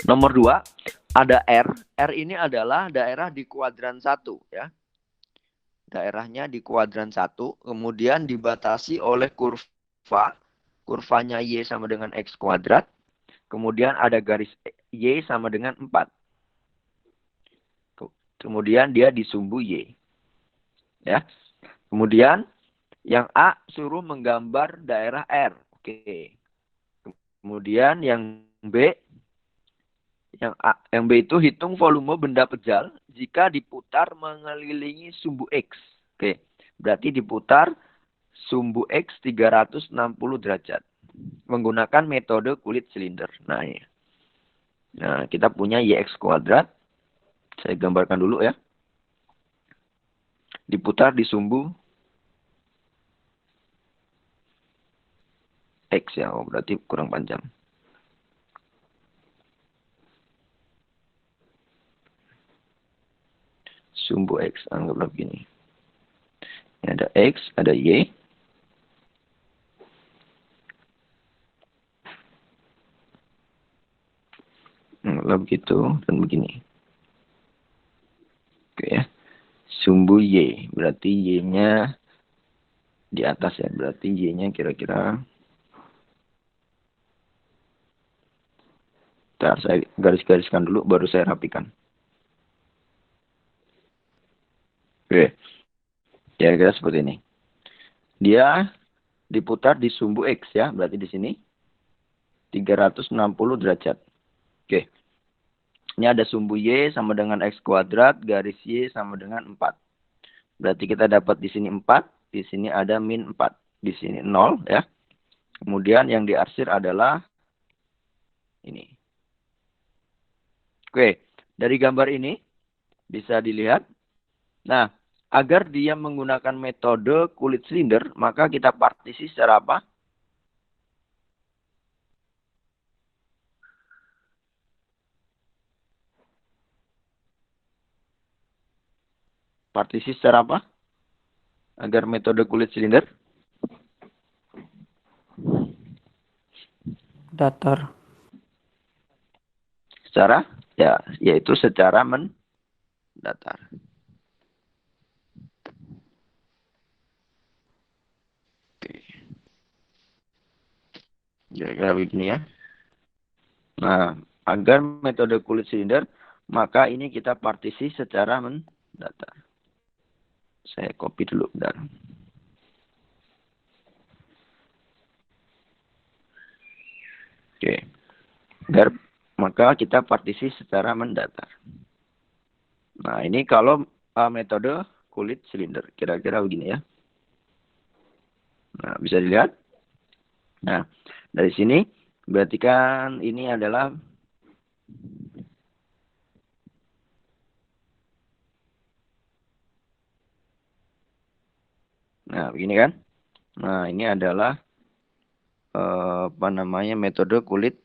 Nomor 2, ada R. R ini adalah daerah di kuadran 1 ya. Daerahnya di kuadran 1, kemudian dibatasi oleh kurva. Kurvanya Y sama dengan X kuadrat. Kemudian ada garis Y sama dengan 4. Kemudian dia di sumbu Y. Ya. Kemudian yang A suruh menggambar daerah R. Oke. Kemudian yang B, yang B itu hitung volume benda pejal jika diputar mengelilingi sumbu X. Oke. Berarti diputar sumbu X 360 derajat menggunakan metode kulit silinder. Nah, ya. Nah, kita punya YX kuadrat. Saya gambarkan dulu ya. Diputar di sumbu X ya. Oh, berarti kurang panjang. Sumbu X, anggaplah begini. Ini ada X, ada Y. Anggaplah begitu, dan begini. Oke ya. Sumbu Y, berarti Y-nya di atas ya. Berarti Y-nya kira-kira... Ntar saya garis-gariskan dulu, baru saya rapikan. Oke. Kira-kira seperti ini. Dia diputar di sumbu X ya. Berarti di sini 360 derajat. Oke. Ini ada sumbu Y sama dengan X kuadrat. Garis Y sama dengan 4. Berarti kita dapat di sini 4. Di sini ada min 4. Di sini 0 ya. Kemudian yang diarsir adalah ini. Oke. Dari gambar ini bisa dilihat. Nah, agar dia menggunakan metode kulit silinder, maka kita partisi secara apa? Partisi secara apa? Agar metode kulit silinder? Datar. Secara? Ya, yaitu secara mendatar. Oke. Kira-kira begini ya. Nah, agar metode kulit silinder, maka ini kita partisi secara mendatar. Saya copy dulu, bentar. Oke. Agar maka kita partisi secara mendatar. Nah, ini kalau metode kulit silinder. Kira-kira begini ya. Nah, bisa dilihat. Nah, dari sini berarti kan ini adalah nah, begini kan. Nah, ini adalah apa namanya metode kulit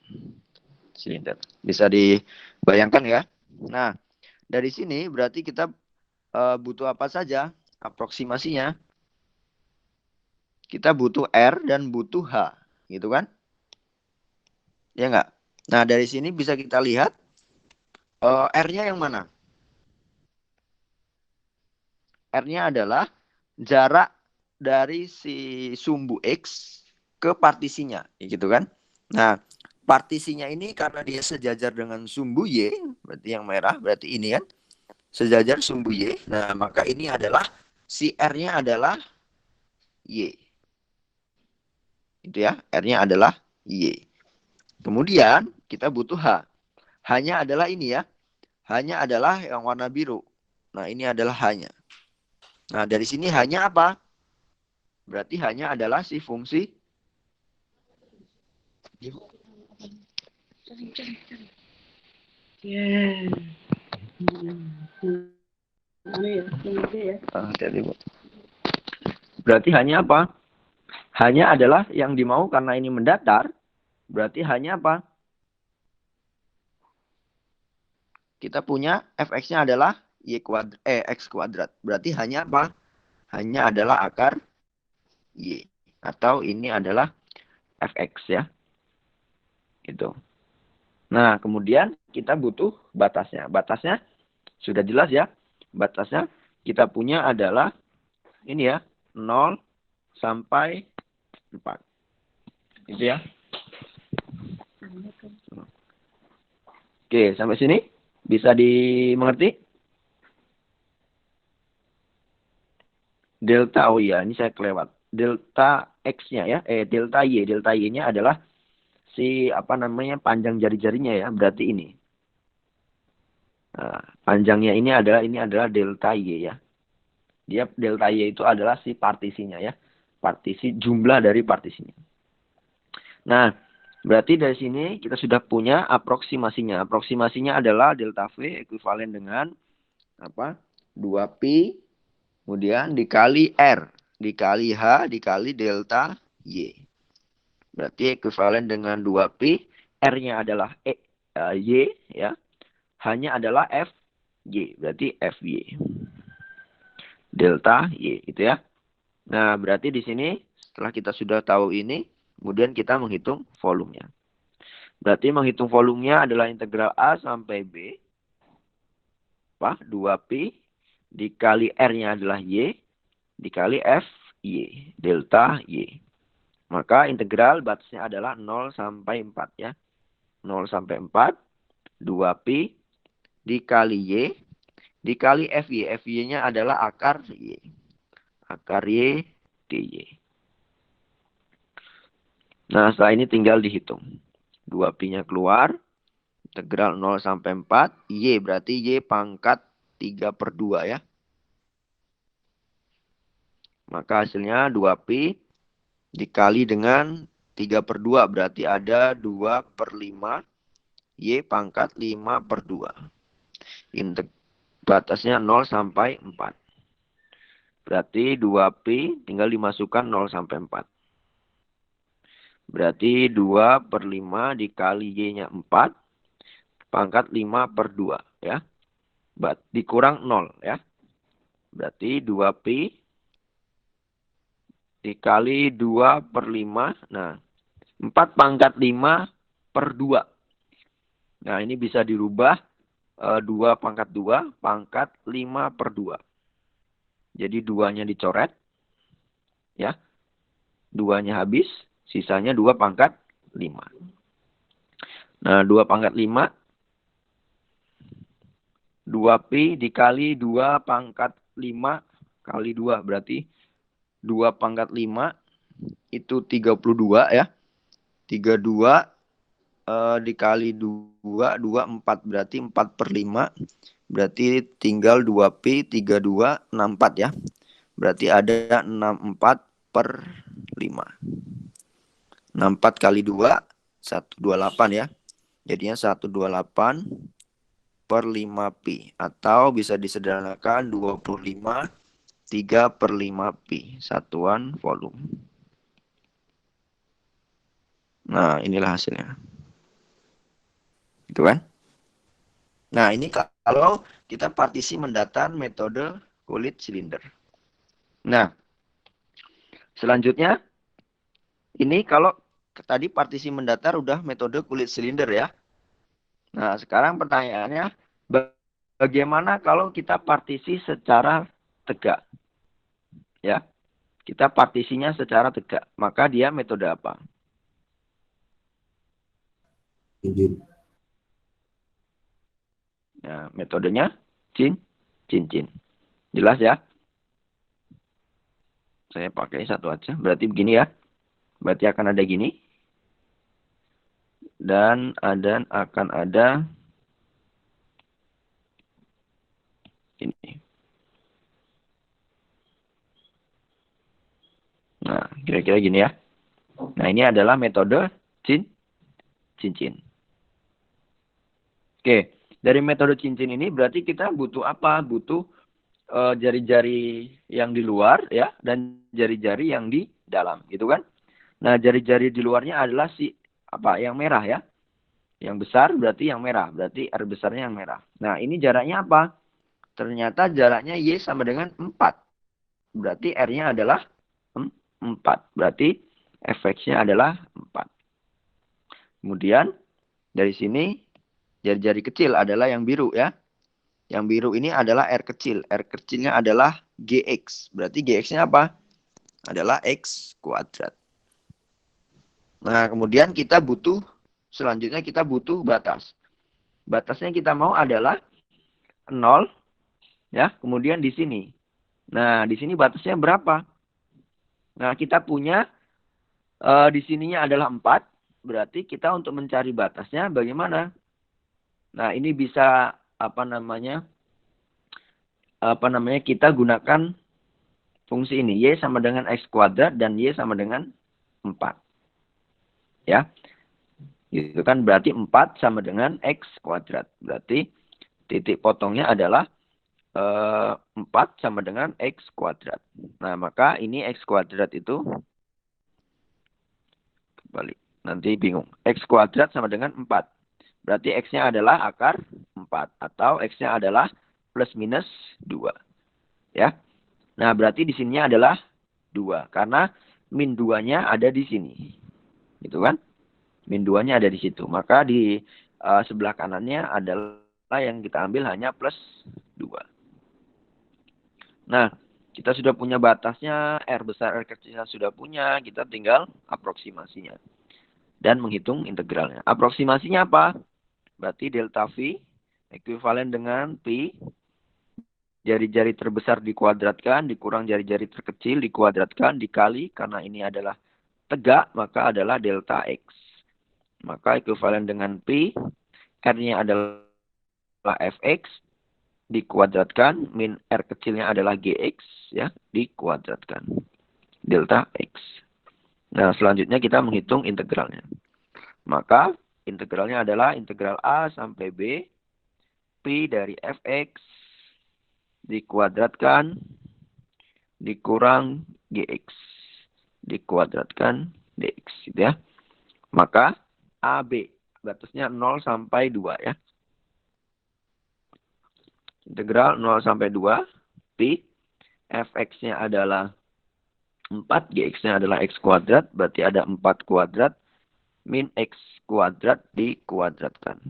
silinder. Bisa dibayangkan ya. Nah, dari sini berarti kita butuh apa saja aproksimasinya. Kita butuh R dan butuh H, gitu kan? Ya enggak? Nah, dari sini bisa kita lihat R-nya yang mana? R-nya adalah jarak dari si sumbu X ke partisinya, gitu kan? Nah, partisinya ini karena dia sejajar dengan sumbu Y, berarti yang merah, berarti ini kan, sejajar sumbu Y. Nah, maka ini adalah, si R-nya adalah Y. Itu ya, R-nya adalah Y. Kemudian, kita butuh H. H-nya adalah ini ya, H-nya adalah yang warna biru. Nah, ini adalah H-nya. Nah, dari sini H-nya apa? Berarti hanya adalah si fungsi berarti hanya apa? Hanya adalah yang dimau karena ini mendatar. Berarti hanya apa? Kita punya fx-nya adalah x kuadrat. Berarti hanya apa? Hanya adalah akar y. Atau ini adalah fx ya. Gitu. Nah, kemudian kita butuh batasnya. Batasnya sudah jelas ya. Batasnya kita punya adalah ini ya, 0 sampai 4. Itu ya. Oke, sampai sini bisa dimengerti? Delta, oh iya, ini saya kelewat. Delta X-nya ya, delta Y. Delta Y-nya adalah si apa namanya panjang jari-jarinya ya, berarti ini. Nah, panjangnya ini adalah delta Y ya. Dia delta Y itu adalah si partisinya ya. Partisi jumlah dari partisinya. Nah, berarti dari sini kita sudah punya aproksimasinya. Aproksimasinya adalah delta V ekuivalen dengan apa? 2pi kemudian dikali R dikali H dikali delta Y. Berarti ekuivalen dengan 2pi, R-nya adalah Y ya. H-nya adalah FY, berarti FY. Delta Y itu ya. Nah, berarti di sini setelah kita sudah tahu ini, kemudian kita menghitung volumenya. Berarti menghitung volumenya adalah integral A sampai B. 2pi dikali R-nya adalah Y dikali FY, delta Y. Maka integral batasnya adalah 0 sampai 4 ya. 0 sampai 4, 2pi dikali Y dikali FY. FY-nya adalah akar Y. Akar Y dy. Nah, setelah ini tinggal dihitung. 2pi-nya keluar. Integral 0 sampai 4. Y berarti Y pangkat 3/2 ya. Maka hasilnya 2pi dikali dengan 3/2. Berarti ada 2/5. Y pangkat 5/2. Batasnya 0 sampai 4. Berarti 2pi tinggal dimasukkan 0 sampai 4. Berarti 2/5 dikali Y-nya 4. Pangkat 5/2 ya. Dikurang 0 ya. Berarti 2pi dikali 2/5. Nah, 4 pangkat 5/2. Nah, ini bisa dirubah 2 pangkat 2 pangkat 5/2. Jadi 2-nya dicoret. Ya. 2-nya habis. Sisanya 2 pangkat 5. Nah, 2 pangkat 5. 2pi dikali 2 pangkat 5 kali 2. Berarti 2 pangkat 5 itu 32 ya. 32 dikali 2, 4. Berarti 4/5. Berarti tinggal 2pi, 32, 64 ya. Berarti ada 64/5. 64 kali 2, 128 ya. Jadinya 128/5pi. Atau bisa disederhanakan 25 3/5pi. Satuan volume. Nah, inilah hasilnya. Gitu kan? Nah, ini kalau kita partisi mendatar metode kulit silinder. Nah, selanjutnya ini kalau tadi partisi mendatar udah metode kulit silinder ya. Nah, sekarang pertanyaannya bagaimana kalau kita partisi secara tegak? Ya. Kita partisinya secara tegak. Maka dia metode apa? Nah, metodenya cincin. Jelas ya? Saya pakai satu aja. Berarti begini ya. Berarti akan ada gini. Dan akan ada ini. Nah, kira-kira gini ya. Nah, ini adalah metode cincin. Oke, dari metode cincin ini berarti kita butuh apa? Butuh jari-jari yang di luar ya dan jari-jari yang di dalam, gitu kan? Nah, jari-jari di luarnya adalah yang merah ya. Yang besar berarti yang merah, berarti R besarnya yang merah. Nah, ini jaraknya apa? Ternyata jaraknya Y sama dengan 4. Berarti R-nya adalah 4. Berarti Fx-nya adalah 4. Kemudian Dari sini jari-jari kecil adalah yang biru ya. Yang biru ini adalah R kecil. R kecilnya adalah GX. Berarti GX-nya apa? Adalah X kuadrat. Nah, kemudian selanjutnya kita butuh batas. Batasnya kita mau adalah 0 ya, kemudian di sini. Nah, di sini batasnya berapa? Nah, kita punya di sininya adalah 4. Berarti kita untuk mencari batasnya bagaimana? Nah, ini bisa kita gunakan fungsi ini. Y sama dengan X kuadrat dan Y sama dengan 4. Ya. Itu kan berarti 4 sama dengan X kuadrat. Berarti titik potongnya adalah 4 sama dengan X kuadrat. Nah, maka ini X kuadrat itu balik. Nanti bingung. X kuadrat sama dengan 4. Berarti X-nya adalah akar 4. Atau X-nya adalah plus minus 2. Ya. Nah, berarti di sininya adalah 2. Karena min 2-nya ada di sini. Gitu kan? Min 2-nya ada di situ. Maka di sebelah kanannya adalah yang kita ambil hanya plus 2. Nah, kita sudah punya batasnya. R besar, R kecilnya sudah punya. Kita tinggal aproksimasinya. Dan menghitung integralnya. Aproksimasinya apa? Berarti delta V ekuivalen dengan Pi. Jari-jari terbesar dikuadratkan, dikurang jari-jari terkecil, dikuadratkan, dikali. Karena ini adalah tegak, maka adalah delta X. Maka ekuivalen dengan Pi. R-nya adalah Fx. Dikuadratkan. Min R kecilnya adalah Gx. Ya, dikuadratkan. Delta X. Nah, selanjutnya kita menghitung integralnya. Maka integralnya adalah integral A sampai B. Pi dari Fx dikuadratkan dikurang Gx dikuadratkan Dx. Gitu ya. Maka AB batasnya 0 sampai 2 ya. Integral 0 sampai 2. Pi. Fx-nya adalah 4. Gx-nya adalah X kuadrat. Berarti ada 4 kuadrat. Min X kuadrat dikuadratkan.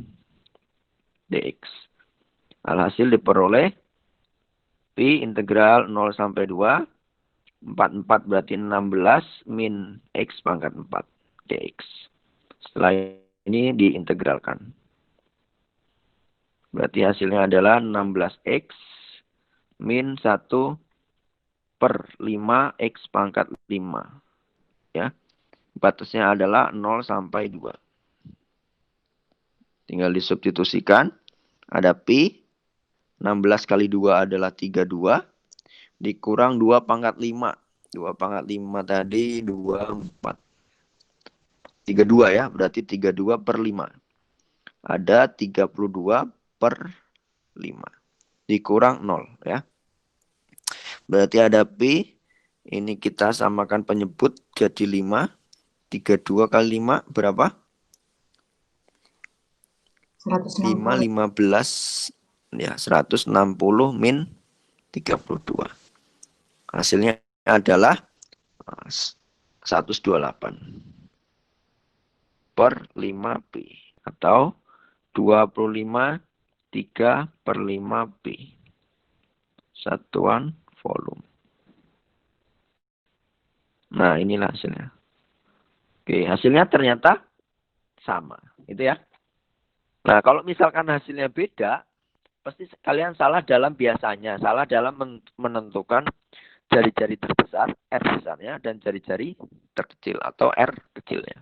Dx. Alhasil diperoleh Pi integral 0 sampai 2. 4 berarti 16 min X pangkat 4. Dx. Setelah ini diintegralkan. Berarti hasilnya adalah 16X min 1 per 5 X pangkat 5. Ya. Batasnya adalah 0 sampai 2. Tinggal disubstitusikan. Ada Pi. 16 kali 2 adalah 32. Dikurang 2 pangkat 5. 2 pangkat 5 tadi 24. 32 ya. Berarti 32 per 5. Ada 32 per 5. Dikurang 0 ya. Berarti ada Pi. Ini kita samakan penyebut jadi 5. 32 kali 5 berapa? 160. 5, 15. Ya, 160 min 32. Hasilnya adalah 128 per 5 Pi. Atau 25 3 per 5 Pi. Satuan volume. Nah, inilah hasilnya. Oke, hasilnya ternyata sama. Itu ya. Nah, kalau misalkan hasilnya beda, pasti kalian salah dalam biasanya. Salah dalam menentukan jari-jari terbesar, R besarnya, dan jari-jari terkecil atau R kecilnya.